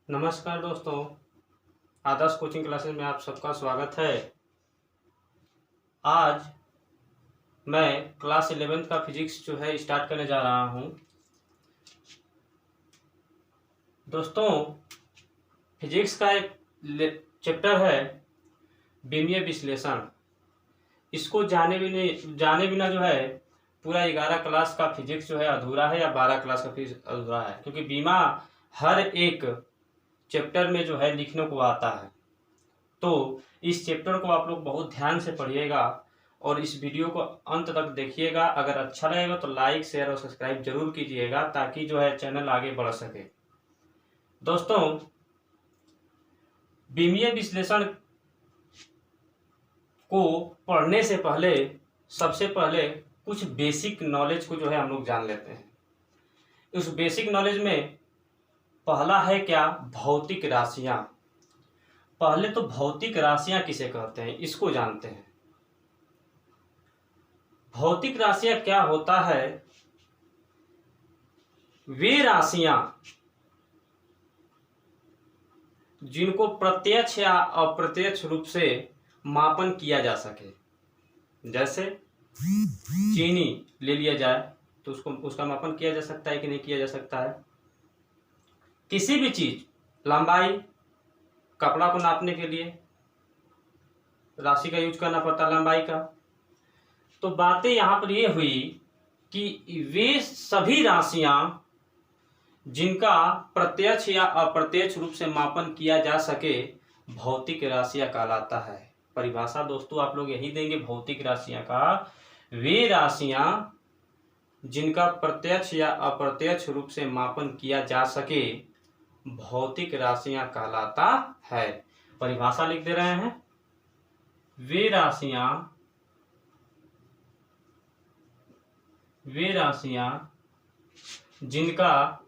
नमस्कार दोस्तों, आदर्श coaching classes में आप सबका स्वागत है। आज मैं क्लास 11th का फिजिक्स जो है स्टार्ट करने जा रहा हूं। दोस्तों, फिजिक्स का एक चैप्टर है विमीय विश्लेषण। इसको जाने बिना जो है पूरा 11 क्लास का फिजिक्स जो है अधूरा है या 12 क्लास का फिजिक्स अधूरा है, क्योंकि बीमा हर एक चैप्टर में जो है लिखने को आता है। तो इस चैप्टर को आप लोग बहुत ध्यान से पढ़िएगा और इस वीडियो को अंत तक देखिएगा। अगर अच्छा लगेगा तो लाइक, शेयर और सब्सक्राइब जरूर कीजिएगा ताकि जो है चैनल आगे बढ़ सके। दोस्तों, विमीय विश्लेषण को पढ़ने से पहले सबसे पहले कुछ बेसिक नॉलेज को जो है हम लोग जान लेते हैं। उस बेसिक नॉलेज में पहला है क्या? भौतिक राशियां। पहले तो भौतिक राशियां किसे कहते हैं इसको जानते हैं। भौतिक राशियां क्या होता है? वे राशियां जिनको प्रत्यक्ष या अप्रत्यक्ष रूप से मापन किया जा सके। जैसे चीनी ले लिया जाए तो उसका मापन किया जा सकता है कि नहीं किया जा सकता है। किसी भी चीज, लंबाई, कपड़ा को नापने के लिए राशि का यूज करना पड़ता है, लंबाई का। तो बातें यहां पर ये हुई कि वे सभी राशियां जिनका प्रत्यक्ष या अप्रत्यक्ष रूप से मापन किया जा सके भौतिक राशियां कहलाता है। परिभाषा दोस्तों आप लोग यही देंगे भौतिक राशियां का, वे राशियां जिनका प्रत्यक्ष या अप्रत्यक्ष रूप से मापन किया जा सके भौतिक राशियां कहलाता है। परिभाषा लिख दे रहे हैं, वे राशियां जिनका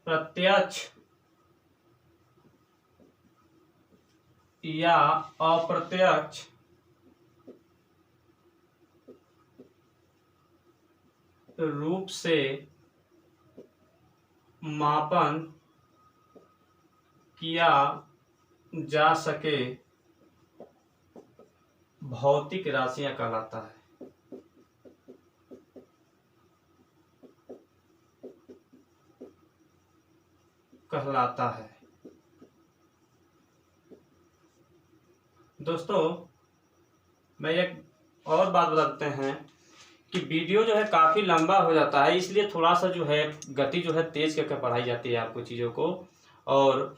प्रत्यक्ष या अप्रत्यक्ष रूप से मापन किया जा सके भौतिक राशियां कहलाता है। दोस्तों, मैं एक और बात बता देते हैं कि वीडियो जो है काफ़ी लंबा हो जाता है, इसलिए थोड़ा सा जो है गति जो है तेज करके पढ़ाई जाती है आपको चीज़ों को। और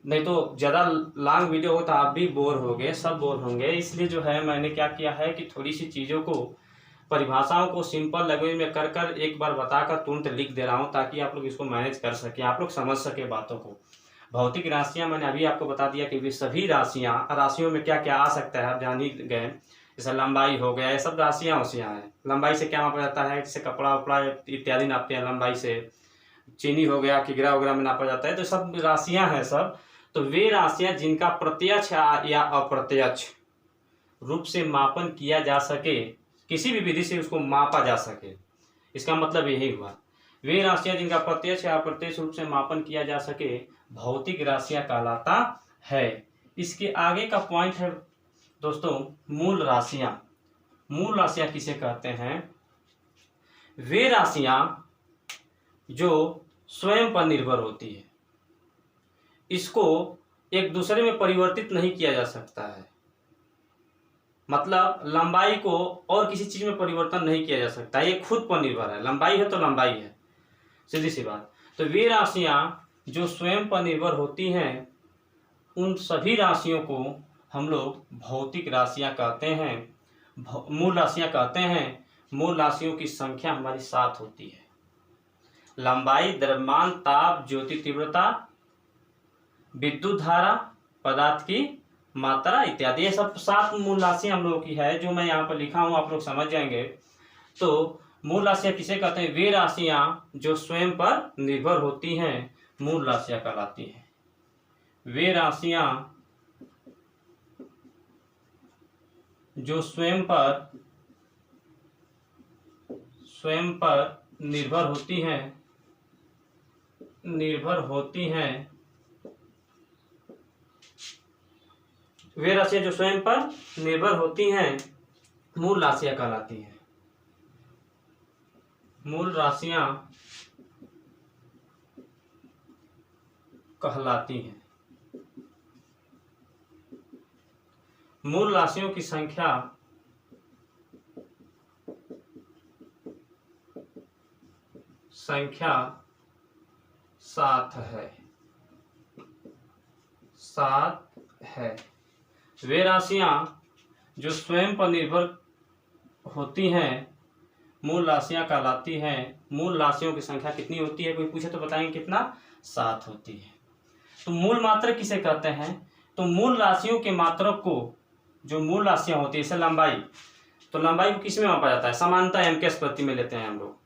नहीं तो ज़्यादा लॉन्ग वीडियो हो तो आप भी बोर होंगे, सब बोर होंगे। इसलिए जो है मैंने क्या किया है कि थोड़ी सी चीज़ों को, परिभाषाओं को सिंपल लैंग्वेज में कर कर एक बार बताकर तुरंत लिख दे रहा हूँ ताकि आप लोग इसको मैनेज कर सकें, आप लोग समझ सके बातों को। भौतिक राशियां मैंने अभी आपको बता दिया कि वे सभी राशियों में क्या क्या आ सकता है, आप जान ही गए। जैसे लंबाई हो गया, ये सब राशियां हैं। लंबाई से क्या मापा जाता है? जैसे कपड़ा उपड़ा इत्यादि नापते हैं लंबाई से। चीनी हो गया, किग्रा वगैरह में नापा जाता है। तो सब राशियां हैं सब। तो वे राशियां जिनका प्रत्यक्ष या अप्रत्यक्ष रूप से मापन किया जा सके, किसी भी विधि से उसको मापा जा सके, इसका मतलब यही हुआ। वे राशियां जिनका प्रत्यक्ष या अप्रत्यक्ष रूप से मापन किया जा सके भौतिक राशियां कहलाता है। इसके आगे का पॉइंट है दोस्तों, मूल राशियां। मूल राशियां किसे कहते हैं? वे राशियां जो स्वयं पर निर्भर होती है, इसको एक दूसरे में परिवर्तित नहीं किया जा सकता है। मतलब लंबाई को और किसी चीज में परिवर्तन नहीं किया जा सकता, ये खुद पर निर्भर है। लंबाई है तो लंबाई है, सीधी सी बात। तो वे राशियां जो स्वयं पर निर्भर होती हैं, उन सभी राशियों को हम लोग भौतिक राशियां कहते हैं, मूल राशियां कहते हैं। मूल राशियों की संख्या हमारी 7 होती है। लंबाई, द्रव्यमान, ताप, ज्योति तीव्रता, विद्युत धारा, पदार्थ की मात्रा इत्यादि, ये सब 7 मूल राशियां हम लोगों की है, जो मैं यहाँ पर लिखा हूँ, आप लोग समझ जाएंगे। तो मूल राशियां किसे कहते हैं? वे राशियां जो स्वयं पर निर्भर होती हैं मूल राशियां कहलाती हैं। वे राशियां जो स्वयं पर निर्भर होती हैं निर्भर होती हैं वे राशियां जो स्वयं पर निर्भर होती हैं मूल राशियां कहलाती हैं। मूल राशियां कहलाती हैं। मूल राशियों की संख्या संख्या 7 है। 7 है। वे राशियां जो स्वयं पर निर्भर होती हैं मूल राशियां कहलाती हैं। मूल राशियों की संख्या कितनी होती है, कोई पूछे तो बताएंगे कितना? 7 होती है। तो मूल मात्रक किसे कहते हैं? तो मूल राशियों के मात्रक को, जो मूल राशियां होती है, जैसे लंबाई, तो लंबाई को किस में मापा जाता है? समानता एमकेएस प्रति में लेते हैं हम लोग।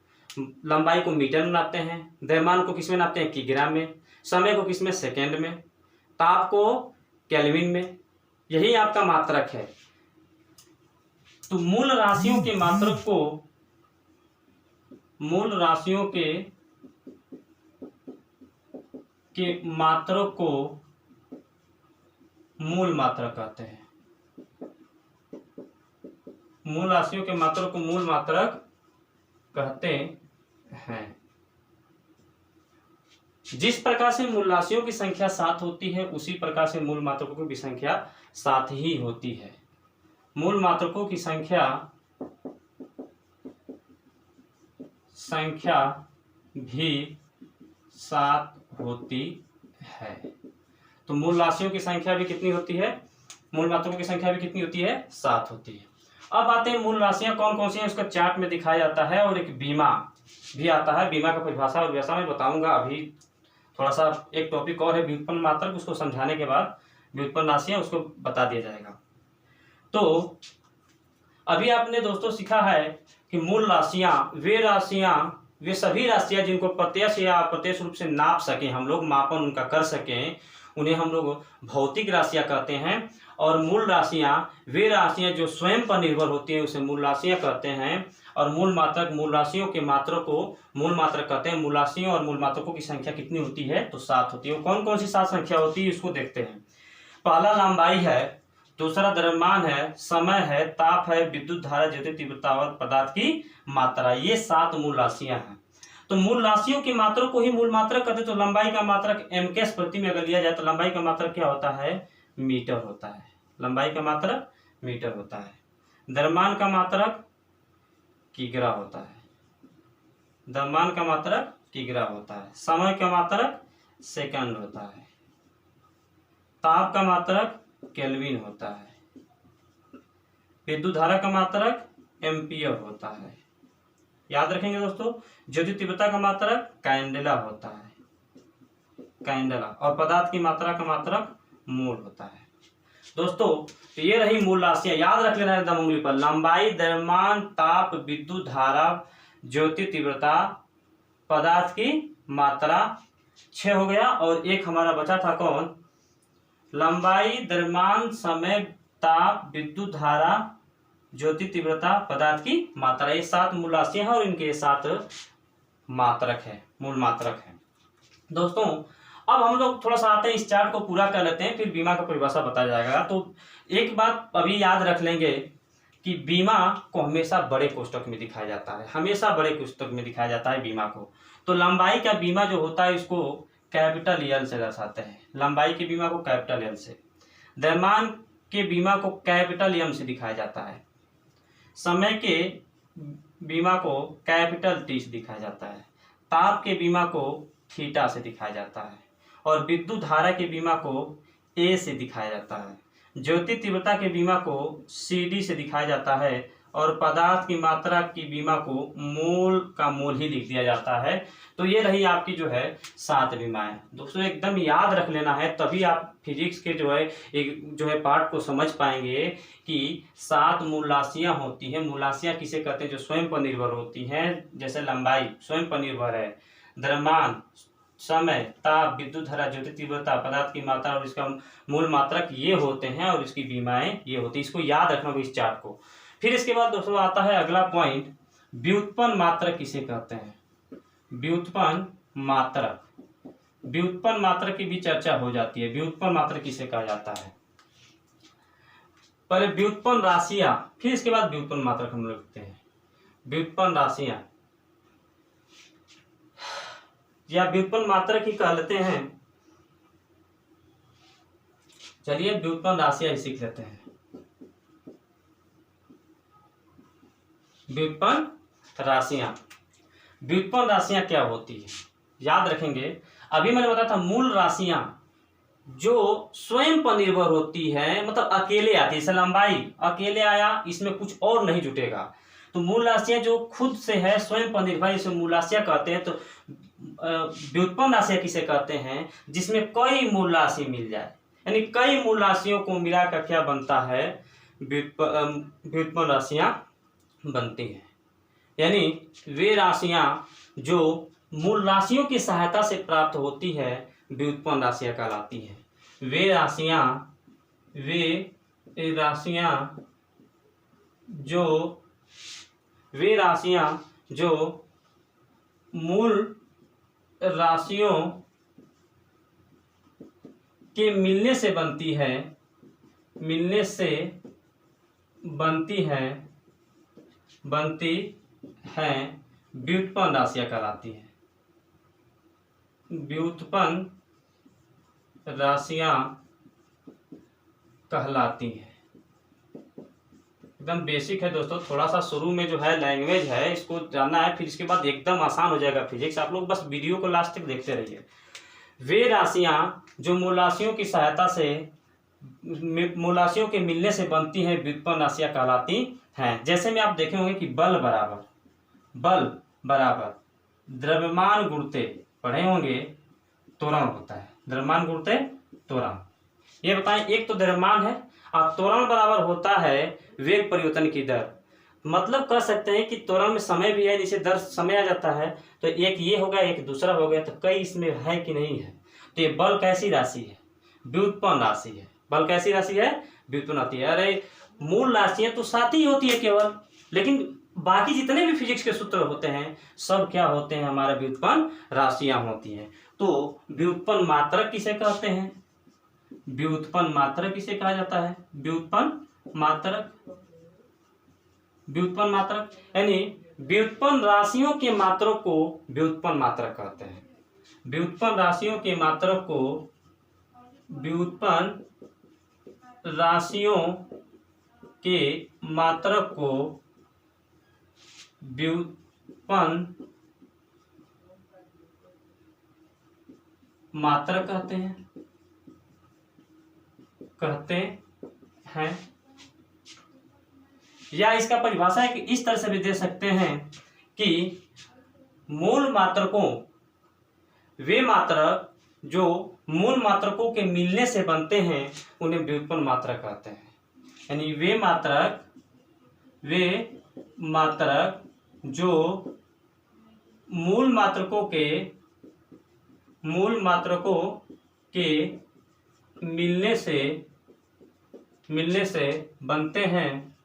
लंबाई को मीटर में नापते हैं। द्रव्यमान को किस में नापते हैं? किग्रा में। समय को किस में? सेकेंड में। ताप को केल्विन में। यही आपका मात्रक है। तो मूल राशियों के मात्रक को, मूल राशियों के मात्रक को मूल मात्रक कहते हैं। मूल राशियों के मात्रक को मूल मात्रक कहते हैं। जिस प्रकार से मूल राशियों की संख्या 7 होती है उसी प्रकार से मूल मात्रकों की भी संख्या 7 ही होती है। मूल मात्रकों की संख्या भी 7 होती है। तो मूल राशियों की संख्या भी कितनी होती है? मूल मात्रकों की संख्या भी कितनी होती है? 7 होती है। अब आते हैं मूल राशियां कौन कौन सी हैं, उसका चार्ट में दिखाया जाता है। और एक बीमा भी आता है। बीमा का परिभाषा और व्यवस्था में बताऊंगा। अभी थोड़ा सा एक टॉपिक और है व्युत्पन्न मात्रक, उसको समझाने के बाद व्युत्पन्न राशियां उसको बता दिया जाएगा। तो अभी आपने दोस्तों सीखा है कि मूल राशियां वे सभी राशियां जिनको प्रत्यक्ष या अप्रत्यक्ष रूप से नाप सकें, हम लोग मापन उनका कर सकें, उन्हें हम लोग भौतिक राशियां कहते हैं। और मूल राशियां वे राशियां जो स्वयं पर निर्भर होती हैं उसे मूल राशियां कहते हैं। और मूल मात्रक, मूल राशियों के मात्रक को मूल मात्रक कहते हैं। मूल राशियों और मूल मात्रकों की संख्या कितनी होती है? तो 7 होती है। वो कौन कौन सी 7 संख्या होती है इसको देखते हैं। पहला लंबाई है, दूसरा द्रव्यमान है, समय है, ताप है, विद्युत धारा, ज्योति तीव्रता और पदार्थ की मात्रा। ये 7 मूल राशियां हैं। तो मूल राशियों के मात्रक को ही मूल मात्रक कहते हैं। तो लंबाई का मात्रक एमकेएस प्रति में अगर लिया जाए तो लंबाई का मात्रक क्या होता है? मीटर होता है। लंबाई का मात्रक मीटर होता है। द्रव्यमान का मात्रक किग्रा होता है। द्रव्यमान का मात्रक किग्रा होता है। समय का मात्रक सेकंड होता है। ताप का मात्रक केल्विन होता है। विद्युत धारा का मात्रक एम्पियर होता है। याद रखेंगे दोस्तों। ज्योति तीव्रता का मात्रक कैंडेला होता है, कैंडेला। और पदार्थ की मात्रा का मात्रक मोल होता है। दोस्तों तो ये रही मूल राशियां, याद रख लेना एकदम उंगली पर। लंबाई, द्रव्यमान, ताप, विद्युत धारा, ज्योति तीव्रता, पदार्थ की मात्रा। 6 हो गया। और एक हमारा बचा था कौन? लंबाई, द्रव्यमान, समय, ताप, विद्युत धारा, ज्योति तीव्रता, पदार्थ की मात्रा। ये 7 मूल राशियां हैं और इनके 7 मात्रक है, मूल मात्रक है। दोस्तों अब हम लोग थोड़ा सा आते हैं, इस चार्ट को पूरा कर लेते हैं, फिर बीमा का परिभाषा बताया जाएगा। तो एक बात अभी याद रख लेंगे कि बीमा को हमेशा बड़े कोष्टक में दिखाया जाता है। हमेशा बड़े कोष्टक में दिखाया जाता है बीमा को। तो लंबाई का बीमा जो होता है इसको कैपिटल एल से दर्शाते हैं। लंबाई के बीमा को कैपिटल एल से। द्रव्यमान के बीमा को कैपिटल एम से दिखाया जाता है। समय के बीमा को कैपिटल टी से दिखाया जाता है। ताप के बीमा को थीटा से दिखाया जाता है। और विद्युत धारा के बीमा को ए से दिखाया जाता है। ज्योति तीव्रता के बीमा को CD से दिखाया जाता है। और पदार्थ की मात्रा की बीमा को मोल का मोल ही लिख दिया जाता है। तो ये रही आपकी जो है 7 बीमाएं। दोस्तों एकदम याद रख लेना है, तभी आप फिजिक्स के जो है एक जो है पार्ट को समझ पाएंगे कि 7 मूल राशियां होती हैं। मूल राशियां किसे कहते हैं? जो स्वयं पर निर्भर होती हैं। जैसे लंबाई स्वयं पर निर्भर है, द्रव्यमान, समय, ताप, विद्युत धारा, ज्योति तीव्रता, पदार्थ की मात्रा और इसका मूल मात्रक ये होते हैं। और इसकी बीमाएं ये होती है। इसको याद रखना इस चार्ट को। फिर इसके बाद दोस्तों आता है अगला पॉइंट, व्युत्पन्न मात्रक किसे कहते हैं? व्युत्पन्न मात्रक। व्युत्पन्न मात्रक की भी चर्चा हो जाती है। व्युत्पन्न मात्रक किसे कहा जाता है? पहले व्युत्पन्न राशियां, फिर इसके बाद व्युत्पन्न मात्रक हम लोग लिखते हैं। व्युत्पन्न राशियां या व्युत्पन्न मात्रक ही कह लेते हैं। चलिए व्युत्पन्न राशियां ही सीख लेते हैं। व्युत्पन्न राशियां, व्युत्पन्न राशियां क्या होती है याद रखेंगे। अभी मैंने बताया था मूल राशियां जो स्वयं पर निर्भर होती है, मतलब अकेले आती है। जैसे लंबाई अकेले आया, इसमें कुछ और नहीं जुटेगा। तो मूल राशियां जो खुद से है, स्वयं पर निर्भर, इसे मूल राशियां कहते हैं। तो व्युत्पन्न राशियां किसे कहते हैं? जिसमें कई मूल राशि मिल जाए, यानी कई मूल राशियों को मिलाकर क्या बनता है? व्युत्पन्न राशियां बनती हैं। यानी वे राशियां जो मूल राशियों की सहायता से प्राप्त होती है व्युत्पन्न राशियां कहलाती हैं। वे राशियां जो मूल राशियों के मिलने से बनती है व्युत्पन्न राशियां कहलाती हैं। व्युत्पन्न राशियां कहलाती हैं। एकदम बेसिक है दोस्तों, थोड़ा सा शुरू में जो है लैंग्वेज है इसको जानना है, फिर इसके बाद एकदम आसान हो जाएगा फिजिक्स। आप लोग बस वीडियो को लास्ट तक देखते रहिए। वे राशियां जो मूल राशियों की सहायता से, मूल राशियों के मिलने से बनती हैं व्युत्पन्न राशियां कहलाती हैं। जैसे में आप देखे होंगे कि बल बराबर द्रव्यमान गुणित पढ़े होंगे त्वरण होता है। द्रव्यमान गुणित त्वरण, ये बताएं, एक तो द्रव्यमान है और त्वरण बराबर होता है वेग परिवर्तन की दर। मतलब कह सकते हैं कि त्वरण में समय भी है, जिसे दर समय आ जाता है। तो एक ये हो गया, एक दूसरा हो गया, तो कई इसमें है कि नहीं है। तो ये बल कैसी राशि है? व्युत्पन्न राशि है। बल कैसी राशि है? व्युत्पन्न आती है। अरे मूल राशियां तो सात ही होती है केवल, लेकिन बाकी जितने भी फिजिक्स के सूत्र होते हैं सब क्या होते हैं? हमारे व्युत्पन्न राशियां होती हैं। तो व्युत्पन्न मात्रक किसे कहते हैं? व्युत्पन्न मात्रक किसे कहा जाता है? व्युत्पन्न मात्रक यानी व्युत्पन्न राशियों के मात्रक को व्युत्पन्न मात्रक कहते हैं। व्युत्पन्न राशियों के मात्रक को व्युत्पन्न राशियों के मात्रक को व्युत्पन्न मात्रक कहते हैं। या इसका परिभाषा है कि इस तरह से भी दे सकते हैं कि मूल मात्रकों, वे मात्रक जो मूल मात्रकों के मिलने से बनते हैं उन्हें व्युत्पन्न मात्रक कहते हैं। यानी वे मात्रक जो मूल मात्रकों के मिलने से बनते हैं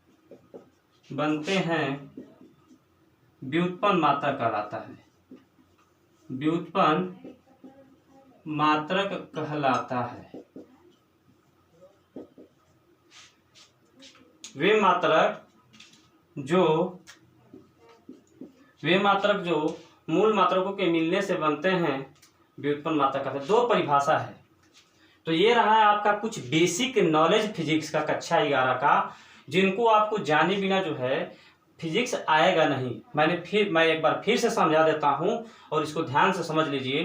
व्युत्पन्न मात्रक कहलाता है। व्युत्पन्न मात्रक कहलाता है। वे मात्रक जो मूल मात्रकों के मिलने से बनते हैं व्युत्पन्न मात्रक कहते हैं। दो परिभाषा है। तो ये रहा है आपका कुछ बेसिक नॉलेज फिजिक्स का कक्षा 11 का, जिनको आपको जाने बिना जो है फिजिक्स आएगा नहीं। मैं एक बार फिर से समझा देता हूं और इसको ध्यान से समझ लीजिए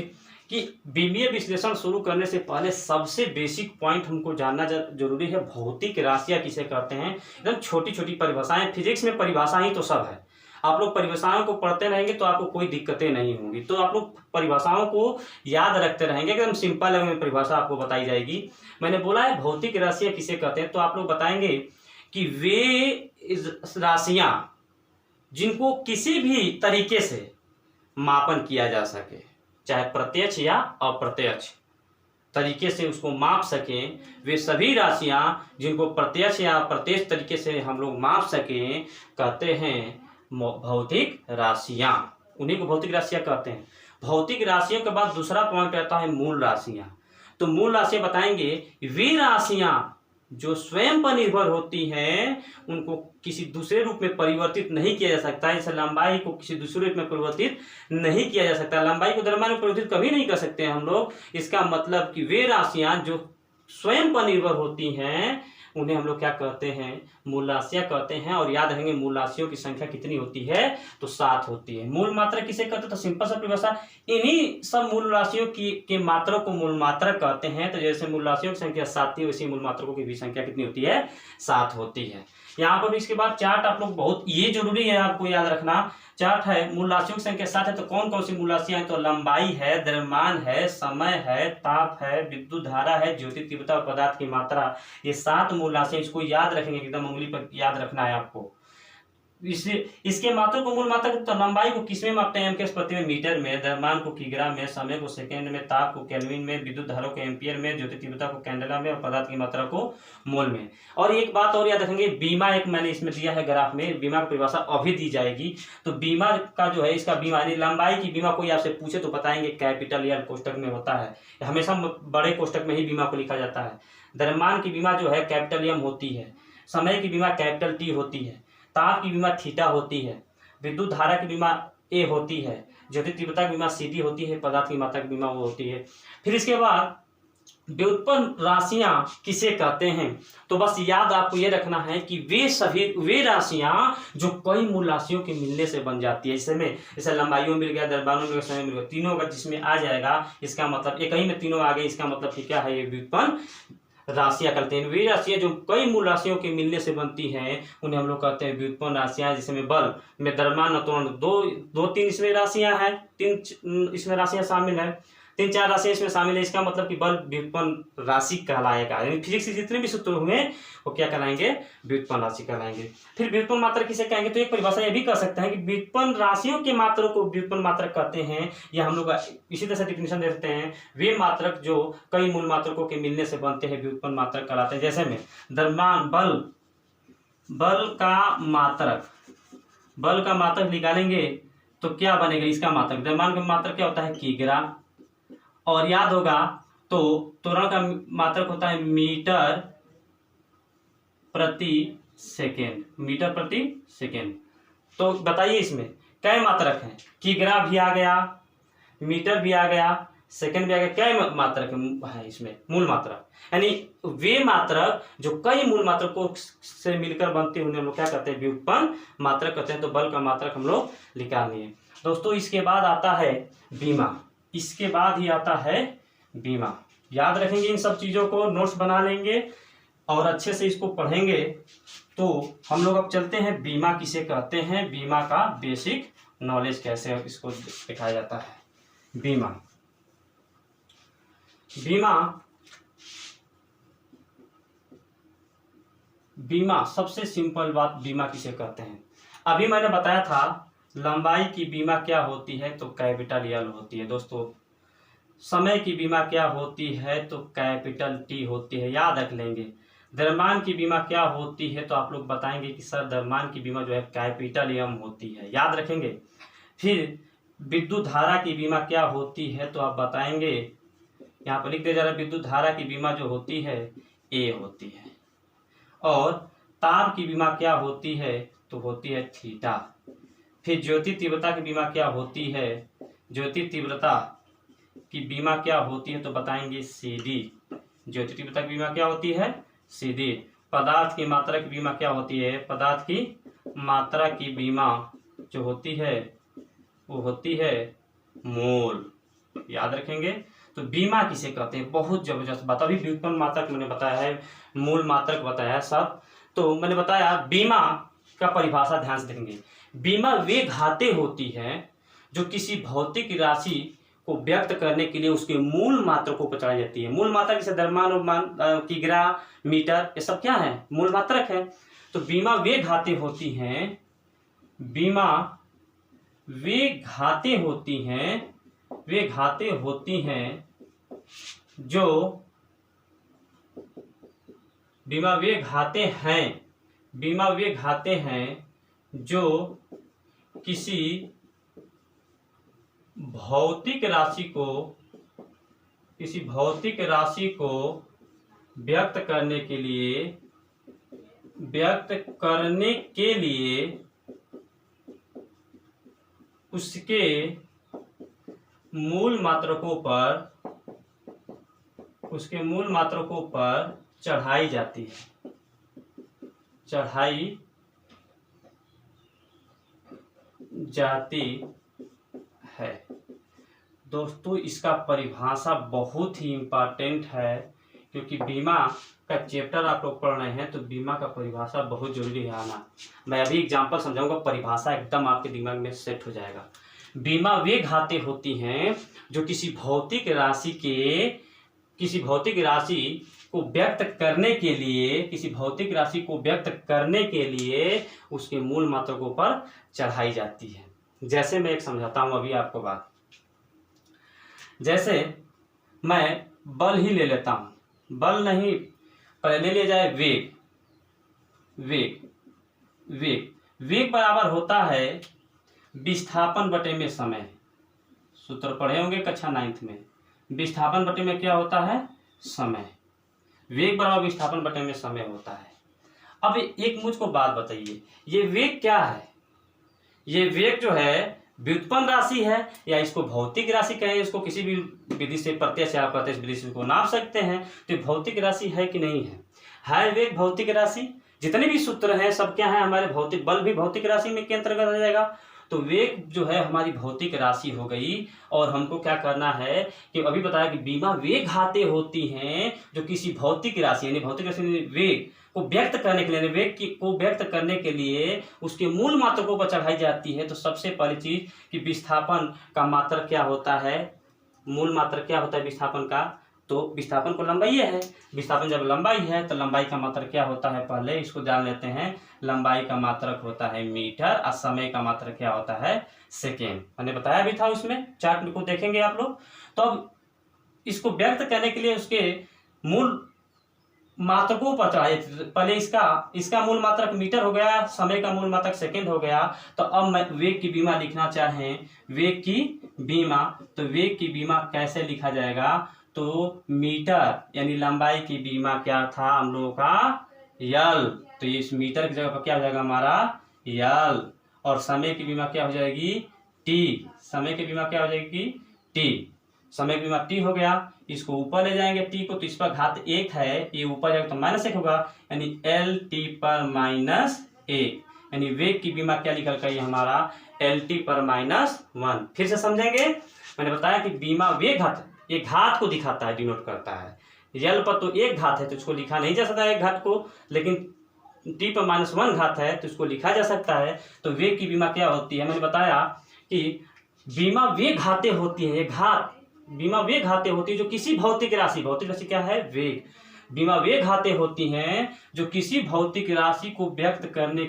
कि बीमीय विश्लेषण शुरू करने से पहले सबसे बेसिक पॉइंट हमको जानना जरूरी है। भौतिक राशियां किसे कहते हैं? एकदम छोटी छोटी परिभाषाएं। फिजिक्स में परिभाषा ही तो सब है। आप लोग परिभाषाओं को पढ़ते रहेंगे तो आपको कोई दिक्कतें नहीं होंगी। तो आप लोग परिभाषाओं को याद रखते रहेंगे, एकदम सिंपल लैंग्वेज में परिभाषा आपको बताई जाएगी। मैंने बोला है भौतिक राशियां किसे कहते हैं, तो आप लोग बताएंगे कि वे राशियां जिनको किसी भी तरीके से मापन किया जा सके, चाहे प्रत्यक्ष या अप्रत्यक्ष तरीके से उसको माप सकें, वे सभी राशियां जिनको प्रत्यक्ष या अप्रत्यक्ष तरीके से हम लोग माप सकें कहते हैं भौतिक राशियां। उन्हीं को भौतिक राशियां कहते हैं। भौतिक राशियों के बाद दूसरा पॉइंट आता है मूल राशियां। तो मूल राशियां बताएंगे वे राशियां जो स्वयं पर निर्भर होती हैं, उनको किसी दूसरे रूप में परिवर्तित नहीं किया जा सकता। इस लंबाई को किसी दूसरे रूप में परिवर्तित नहीं किया जा सकता। लंबाई को द्रव्यमान में परिवर्तित कभी नहीं कर सकते हम लोग। इसका मतलब कि वे राशियां जो स्वयं पर निर्भर होती हैं उन्हें हम लोग क्या कहते हैं, मूल राशियां कहते हैं। और याद रखेंगे मूल राशियों की संख्या कितनी होती है, तो 7 होती है। मूल मात्रा किसे कहते हैं, तो सिंपल सा परिभाषा, इन्हीं सब मूल राशियों की के मात्रा को मूल मात्रा कहते हैं। तो जैसे मूल राशियों की संख्या 7 थी, वैसे मूल मात्रकों की भी संख्या कितनी होती है, 7 होती है। यहाँ पर भी इसके बाद चार्ट आप लोग बहुत ये जरूरी है आपको याद रखना। चार्ट है, मूल राशियों की संख्या 7 है, तो कौन कौन सी मूल राशियां हैं, तो लंबाई है, द्रव्यमान है, समय है, ताप है, विद्युत धारा है, ज्योति तीव्रता और पदार्थ की मात्रा। ये 7 मूल राशियां, इसको याद रखेंगे, एकदम उंगली पर याद रखना है आपको। इसके मात्रा को मूल मात्रा, तो लंबाई को किसमें मापते हैं, एमकेएस प्रति मीटर में, द्रव्यमान को किग्रा में, समय को सेकंड में, ताप को केल्विन में, विद्युत धारा को एम्पियर में, ज्योति तीव्रता को कैंडेला में और पदार्थ की मात्रा को मोल में। और एक बात और याद रखेंगे, बीमा एक मैंने इसमें दिया है ग्राफ में, बीमा की परिभाषा अभी दी जाएगी। तो बीमा का जो है, इसका बीमा यानी लंबाई की बीमा कोई आपसे पूछे तो बताएंगे कैपिटल या कोष्टक में होता है, हमेशा बड़े कोष्टक में ही बीमा को लिखा जाता है। द्रव्यमान की बीमा जो है कैपिटल एम होती है, समय की बीमा कैपिटल टी होती है, ताप की बीमा थीटा होती है, विद्युत धारा की बीमा ए होती है, ज्योति तीव्रता की बीमा सीडी होती है, पदार्थ की मात्रा की बीमा वो होती है। फिर इसके बाद व्युत्पन्न राशियां किसे कहते हैं, तो बस याद आपको ये रखना है कि वे राशियां जो कई मूल राशियों के मिलने से बन जाती है। जैसे लंबाइयों मिल गया, द्रव्यमान मिल गया, समय मिल गया, तीनों अगर जिसमें आ जाएगा, इसका मतलब एक ही में तीनों आ गए, इसका मतलब कि क्या है, ये व्युत्पन्न राशियां कहते हैं। वे राशियां जो कई मूल राशियों के मिलने से बनती हैं उन्हें हम लोग कहते हैं व्युत्पन्न राशियां। जिसमें बल में द्रव्यमान अवत्वरण दो तीन इसमें राशियां हैं, 3 इसमें राशियां शामिल है, 3-4 राशियां इसमें शामिल है। इसका मतलब कि बल व्युत्पन्न राशि कहलाएगा, यानी फिजिक्स के जितने भी सूत्र हुए वो क्या कहलाएंगे, व्युत्पन्न राशि कहलाएंगे। फिर व्युत्पन्न मात्रा किसे कहेंगे, तो एक परिभाषा ये भी कर सकते हैं कि व्युत्पन्न राशियों के मात्रा को व्युत्पन्न मात्रक कहते हैं, या हम लोग इसी तरह से डिफिनेशन दे सकते हैं, वे मात्रक जो कई मूल मात्रकों के मिलने से बनते हैं व्युत्पन्न मात्रक कहलाते हैं। जैसे में द्रव्यमान, बल का मात्रक निकालेंगे तो क्या बनेगा, इसका मात्रक, द्रव्यमान का मात्रक क्या होता है, किग्रा, और याद होगा तो त्वरण का मात्रक होता है मीटर प्रति सेकेंड। तो बताइए इसमें क्या मात्रक है, किग्रा भी आ गया, मीटर भी आ गया, सेकेंड भी आ गया, क्या मात्रक है इसमें, मूल मात्रक। यानी वे मात्रक जो कई मूल मात्रकों से मिलकर बनते हैं उन्हें हम लोग क्या कहते हैं, व्युत्पन्न मात्रक कहते हैं। तो बल का मात्रक हम लोग निकालेंगे दोस्तों। इसके बाद आता है बीमा, इसके बाद ही आता है बीमा। याद रखेंगे इन सब चीजों को, नोट्स बना लेंगे और अच्छे से इसको पढ़ेंगे। तो हम लोग अब चलते हैं बीमा किसे कहते हैं, बीमा का बेसिक नॉलेज कैसे इसको दिखाया जाता है। बीमा सबसे सिंपल बात, बीमा किसे कहते हैं। अभी मैंने बताया था लंबाई की बीमा क्या होती है, तो कैपिटल एल होती है दोस्तों। समय की बीमा क्या होती है, तो कैपिटल टी होती है, याद रख लेंगे। द्रव्यमान की बीमा क्या होती है, तो आप लोग बताएंगे कि सर द्रव्यमान की बीमा जो है कैपिटल एम होती है, याद रखेंगे। फिर विद्युत धारा की बीमा क्या होती है, तो आप बताएंगे, यहाँ पर लिख दिया जा रहा है, विद्युत धारा की बीमा जो होती है ए होती है। और ताप की बीमा क्या होती है, तो होती है थीटा। फिर ज्योति तीव्रता की बीमा क्या होती है, ज्योति तीव्रता की बीमा क्या होती है, तो बताएंगे सीडी। ज्योति तीव्रता की बीमा क्या होती है, सीडी। पदार्थ की मात्रा की बीमा क्या होती है, पदार्थ की मात्रा की बीमा जो होती है वो होती है मोल, याद रखेंगे। तो बीमा किसे कहते हैं, बहुत जबरदस्त बात। अभी व्युत्पन्न मात्रक मैंने बताया है, मूल मात्रक बताया है सब। तो मैंने बताया बीमा का परिभाषा ध्यान से देखेंगे। बीमा वे घातें होती हैं जो किसी भौतिक राशि को व्यक्त करने के लिए उसके मूल मात्रकों पर चढ़ाई जाती है। मूल मात्रक जैसे द्रव्यमान, किग्रा, मीटर, ये सब क्या है, मूल मात्रक है। तो बीमा वे घातें होती हैं, बीमा वे घातें होती हैं जो बीमा वे घातें हैं जो किसी भौतिक राशि को किसी भौतिक राशि को व्यक्त करने के लिए उसके मूल मात्रकों पर चढ़ाई जाती है। दोस्तों, इसका परिभाषा बहुत ही इम्पोर्टेंट है, क्योंकि बीमा का चैप्टर आप लोग पढ़ रहे हैं तो बीमा का परिभाषा बहुत जरूरी है आना। मैं अभी एग्जांपल समझाऊंगा, परिभाषा एकदम आपके दिमाग में सेट हो जाएगा। बीमा वे घातें होती हैं जो किसी भौतिक राशि को व्यक्त करने के लिए उसके मूल मात्रकों पर चढ़ाई जाती है। जैसे मैं एक समझाता हूं अभी आपको बात। जैसे मैं बल ही ले लेता हूं, बल नहीं, पहले ले लिया जाए वेग बराबर होता है विस्थापन बटे में समय। सूत्र पढ़े होंगे कक्षा 9th में। विस्थापन बटे में क्या होता है? समय। वेग बराबर विस्थापन बटे में समय होता है। अब एक मुझको बात बताइए, ये वेग क्या है? ये वेग जो है व्युत्पन्न राशि है, या इसको भौतिक राशि कहें, इसको किसी भी विधि से प्रत्यक्ष या अप्रत्यक्ष विधि से नाप सकते हैं। तो भौतिक राशि है कि नहीं है वेग भौतिक राशि। जितने भी सूत्र हैं सब क्या है हमारे भौतिक। बल भी भौतिक राशि में के अंतर्गत आ जाएगा। तो वेग जो है हमारी भौतिक राशि हो गई। और हमको क्या करना है कि अभी बताया कि बीमा वे घातें होती हैं जो किसी भौतिक राशि यानी भौतिक राशि वेग को व्यक्त करने के लिए, को व्यक्त करने के लिए उसके मूल मात्रकों पर चढ़ाई जाती है। तो सबसे पहली चीज कि विस्थापन का मात्रक क्या होता है, मूल मात्रक क्या होता है विस्थापन का? तो विस्थापन को लंबाई है। विस्थापन जब लंबाई है तो लंबाई का मात्रक क्या होता है, पहले इसको जान लेते हैं। लंबाई का मात्रक होता है मीटर और समय का मात्रक क्या होता है, सेकेंड। मैंने बताया भी था उसमें, चार्ट को देखेंगे आप लोग। तो अब इसको व्यक्त करने के लिए उसके मूल मात्रकों पर चढ़ाई। पहले इसका मूल मात्रक मीटर हो गया, समय का मूल मात्रक सेकंड हो गया। तो अब मैं वेग की बीमा लिखना चाहें, वेग की बीमा, तो वेग की बीमा कैसे लिखा जाएगा? तो मीटर यानी लंबाई की बीमा क्या था हम लोगों का, यल। तो इस मीटर की जगह पर क्या हो जाएगा हमारा, यल। और समय की बीमा क्या हो जाएगी, टी। समय की बीमा क्या हो जाएगी, टी। समय की बीमा टी हो गया। इसको ऊपर ले जाएंगे टी को, तो इस पर घात 1 है, ये ऊपर जाएगा तो -1 होगा, यानी एल टी पर -1। यानी वेग की बीमा क्या निकल कर हमारा, एल टी पर -1। फिर से समझेंगे। मैंने बताया कि बीमा वेग घात, ये घात को दिखाता है, डिनोट करता है। यल पर तो एक घात है तो इसको लिखा नहीं जा सकता एक घात को, लेकिन टी पर -1 घात है तो इसको लिखा जा सकता है। तो वेग की बीमा क्या होती है, मैंने बताया कि बीमा वे घातें होती है, बीमा वे घातें होती है जो किसी भौतिक राशि क्या है, वेग। बीमा वे घातें होती हैं जो किसी भौतिक राशि को व्यक्त करने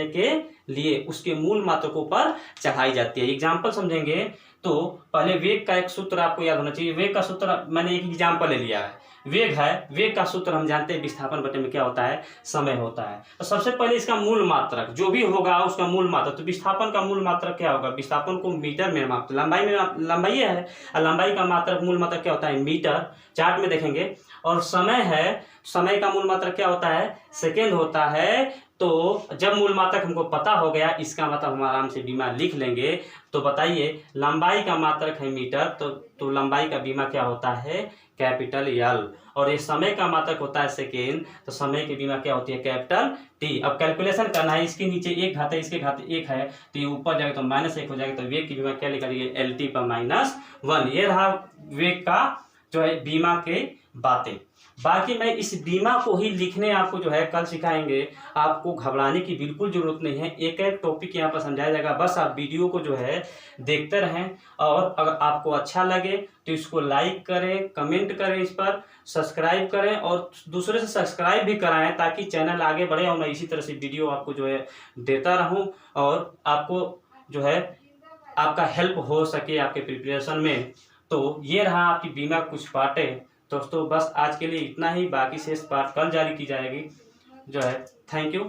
के लिए उसके मूल मात्रकों पर चढ़ाई जाती है। एग्जाम्पल समझेंगे तो पहले वेग का एक सूत्र आपको याद होना चाहिए। वेग का सूत्र मैंने एक एग्जाम्पल ले लिया है, वेग है। वेग का सूत्र हम जानते हैं विस्थापन बटे में क्या होता है, समय होता है। तो सबसे पहले इसका मूल मात्रक जो भी होगा उसका मूल मात्रक, तो विस्थापन का मूल मात्रक क्या होगा, विस्थापन को मीटर में मापते, लंबाई है, और लंबाई का मात्रक मूल मात्रक क्या होता है, मीटर। चार्ट में देखेंगे। और समय है, समय का मूल मात्रक क्या होता है, सेकेंड होता है। तो जब मूल मात्रक हमको पता हो गया, इसका मतलब हम आराम से बीमा लिख लेंगे। तो बताइए, लंबाई का मात्रक है मीटर, तो लंबाई का बीमा क्या होता है, कैपिटल यल। और ये समय का मात्रक होता है सेकेंड, तो समय की बीमा क्या होती है, कैपिटल टी। अब कैलकुलेशन करना है, इसके नीचे एक घात है, इसके घात 1 है, तो ये ऊपर जाएगा तो -1 हो जाएगा। तो वेग की बीमा क्या लिखा जाएगी, एल टी पर -1। ये रहा वेग का जो है बीमा के बातें। बाकी मैं इस बीमा को ही लिखने आपको जो है कल सिखाएंगे। आपको घबराने की बिल्कुल जरूरत नहीं है, एक एक टॉपिक यहाँ पर समझाया जाएगा। बस आप वीडियो को जो है देखते रहें, और अगर आपको अच्छा लगे तो इसको लाइक करें, कमेंट करें, इस पर सब्सक्राइब करें, और दूसरे से सब्सक्राइब भी कराएं ताकि चैनल आगे बढ़े और मैं इसी तरह से वीडियो आपको जो है देता रहूं, और आपको जो है आपका हेल्प हो सके आपके प्रिपरेशन में। तो ये रहा आपकी बीमा कुछ पार्टें। दोस्तों बस आज के लिए इतना ही, बाकी शेष पार्ट कल जारी की जाएगी जो है। Thank you.